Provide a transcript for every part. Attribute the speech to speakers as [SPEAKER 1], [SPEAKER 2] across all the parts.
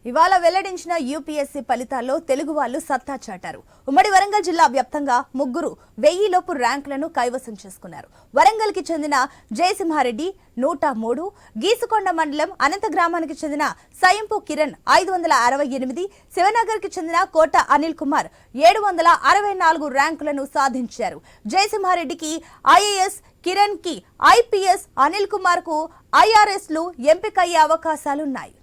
[SPEAKER 1] ఇవాళ వెల్లడించిన యూపీఎస్సీ ఫలితాల్లో తెలుగు వాళ్ళు సత్తా చాటారు. ఉమ్మడి వరంగల్ జిల్లా వ్యాప్తంగా ముగ్గురు 1000 లోపు ర్యాంకులను కైవసం చేసుకున్నారు. వరంగల్ కి చెందిన జయసింహారెడ్డి 103, గీసుకొండ మండలం అనంత గ్రామానికి చెందిన సయంపు కిరణ్ 568, శివనగర్ కి చెందిన కోట అనిల్ కుమార్ 764 ర్యాంకులను సాధించారు. జయసింహారెడ్డికి ఐఏఎస్, కిరణ్ కి ఐపీఎస్, అనిల్ కుమార్ కు ఐఆర్ఎస్ లు ఎంపికయ్యే అవకాశాలున్నాయి.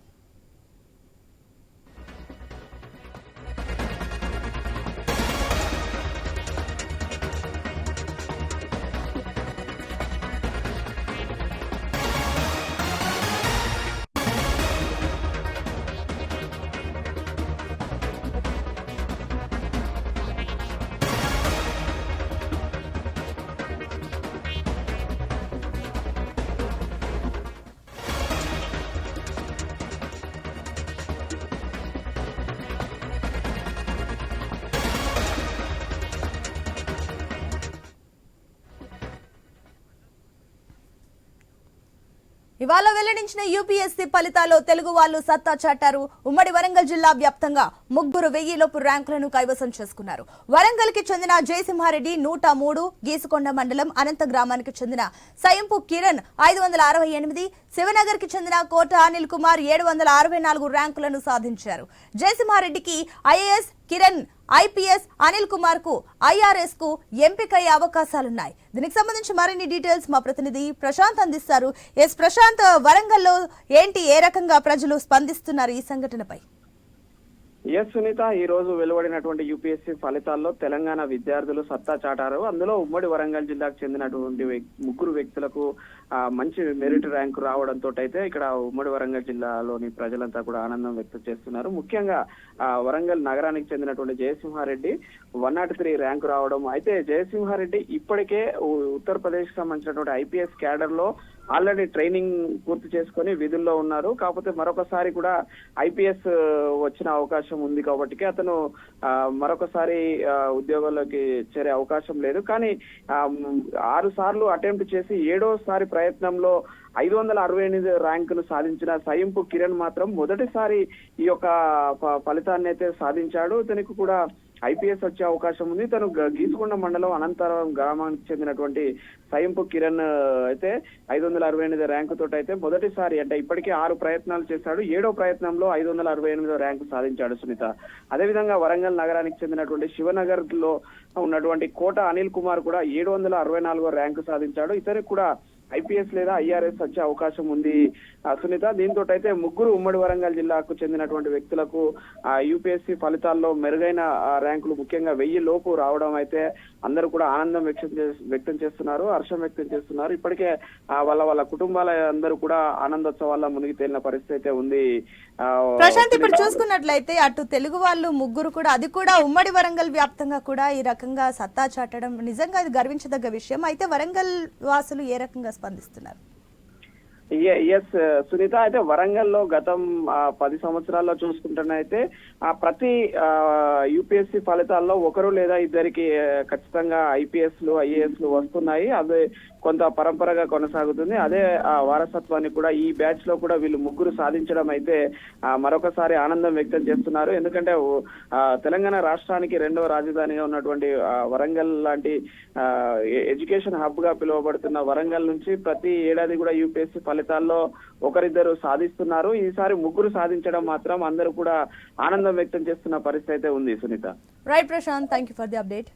[SPEAKER 1] ఇవాళ వెల్లడించిన యూపీఎస్సీ ఫలితాల్లో తెలుగు వాళ్ళు సత్తా చాటారు. ఉమ్మడి వరంగల్ జిల్లా వ్యాప్తంగా ముగ్గురు 1000 లోపు ర్యాంకులను కైవసం చేసుకున్నారు. వరంగల్ కి చెందిన జయసింహారెడ్డి 103, గీసుకొండ మండలం అనంత గ్రామానికి చెందిన సయంపు కిరణ్ 568, శివనగర్ కి చెందిన కోట అనిల్ కుమార్ 764 ర్యాంకులను సాధించారు. జయసింహారెడ్డికి ఐఏఎస్, కిరణ్ ఐపీఎస్, అనిల్ కుమార్ కు ఐఆర్ఎస్ కు ఎంపికయ్యే అవకాశాలున్నాయి. దీనికి సంబంధించి మరిన్ని డీటెయిల్స్ మా ప్రతినిధి ప్రశాంత్ అందిస్తారు. ప్రశాంత్, వరంగల్లో ఏంటి, ఏ రకంగా ప్రజలు స్పందిస్తున్నారు ఈ సంఘటనపై?
[SPEAKER 2] సునీత, ఈ రోజు వెలువడినటువంటి యూపీఎస్సీ ఫలితాల్లో తెలంగాణ విద్యార్థులు సత్తా చాటారు. అందులో ఉమ్మడి వరంగల్ జిల్లాకు చెందినటువంటి ముగ్గురు వ్యక్తులకు మంచి మెరిట్ ర్యాంకు రావడంతో అయితే ఇక్కడ ఉమ్మడి వరంగల్ జిల్లాలోని ప్రజలంతా కూడా ఆనందం వ్యక్తం చేస్తున్నారు. ముఖ్యంగా వరంగల్ నగరానికి చెందినటువంటి జయసింహారెడ్డి 103 ర్యాంకు రావడం. అయితే జయసింహారెడ్డి ఇప్పటికే ఉత్తరప్రదేశ్ కి సంబంధించినటువంటి ఐపీఎస్ క్యాడర్ లో ఆల్రెడీ ట్రైనింగ్ పూర్తి చేసుకుని విధుల్లో ఉన్నారు. కాకపోతే మరొకసారి కూడా ఐపీఎస్ వచ్చిన అవకాశం ఉంది కాబట్టి అతను మరొకసారి ఉద్యోగంలోకి చేరే అవకాశం లేదు. కానీ 6 సార్లు అటెంప్ట్ చేసి 7వసారి ప్రయత్నంలో 568 ర్యాంకులు సాధించిన సయంపు కిరణ్ మాత్రం మొదటిసారి ఈ యొక్క ఫలితాన్ని అయితే సాధించాడు. ఇతనికి కూడా ఐపీఎస్ వచ్చే అవకాశం ఉంది. తను గీసుకొండ మండలం అనంతరం గ్రామానికి చెందినటువంటి సయంపు కిరణ్ అయితే 568 ర్యాంకు తోటి అయితే మొదటిసారి, అంటే ఇప్పటికే 6 ప్రయత్నాలు చేశాడు, 7వ ప్రయత్నంలో 568 ర్యాంకు సాధించాడు సునీత. అదేవిధంగా వరంగల్ నగరానికి చెందినటువంటి శివనగర్ లో ఉన్నటువంటి కోట అనిల్ కుమార్ కూడా 764 ర్యాంకు సాధించాడు. ఇతనికి కూడా ఐపీఎస్ లేదా ఐఆర్ఎస్ వచ్చే అవకాశం ఉంది సునీత. దీంతో అయితే ముగ్గురు ఉమ్మడి వరంగల్ జిల్లాకు చెందినటువంటి వ్యక్తులకు యూపీఎస్సీ ఫలితాల్లో మెరుగైన ర్యాంకులు, ముఖ్యంగా 1000 లోపు రావడం అయితే అందరూ కూడా ఆనందం వ్యక్తం చేస్తున్నారు, హర్షం వ్యక్తం చేస్తున్నారు. ఇప్పటికే వాళ్ళ కుటుంబాల అందరూ కూడా ఆనందోత్సవాల్లో మునిగి తేలిన పరిస్థితి అయితే ఉంది.
[SPEAKER 1] ప్రశాంత్, ఇప్పుడు చూసుకున్నట్లయితే అటు తెలుగు వాళ్ళు ముగ్గురు కూడా, అది కూడా ఉమ్మడి వరంగల్ వ్యాప్తంగా కూడా ఈ రకంగా సత్తా చాటడం నిజంగా ఇది గర్వించదగ్గ విషయం. అయితే వరంగల్ వాసులు ఏ రకంగా స్పందిస్తున్నారు?
[SPEAKER 2] సునీత, అయితే వరంగల్ లో గతం 10 సంవత్సరాల్లో చూసుకుంటున్నైతే ప్రతి యూపీఎస్సీ ఫలితాల్లో ఒకరు లేదా ఇద్దరికి ఖచ్చితంగా ఐపీఎస్ లు, ఐఏఎస్ లు వస్తున్నాయి. అదే కొంత పరంపరగా కొనసాగుతుంది. అదే వారసత్వాన్ని కూడా ఈ బ్యాచ్ లో కూడా వీళ్ళు ముగ్గురు సాధించడం అయితే మరొకసారి ఆనందం వ్యక్తం చేస్తున్నారు. ఎందుకంటే తెలంగాణ రాష్ట్రానికి 2వ రాజధానిగా ఉన్నటువంటి వరంగల్ లాంటి ఎడ్యుకేషన్ హబ్ గా పిలువబడుతున్న వరంగల్ నుంచి ప్రతి ఏడాది కూడా యూపీఎస్సీ ఫలితాల్లో ఒకరిద్దరు సాధిస్తున్నారు. ఈసారి ముగ్గురు సాధించడం మాత్రం అందరూ కూడా ఆనందం వ్యక్తం చేస్తున్న పరిస్థితి అయితే ఉంది Sunita.
[SPEAKER 1] Right Prashant, thank you for the update.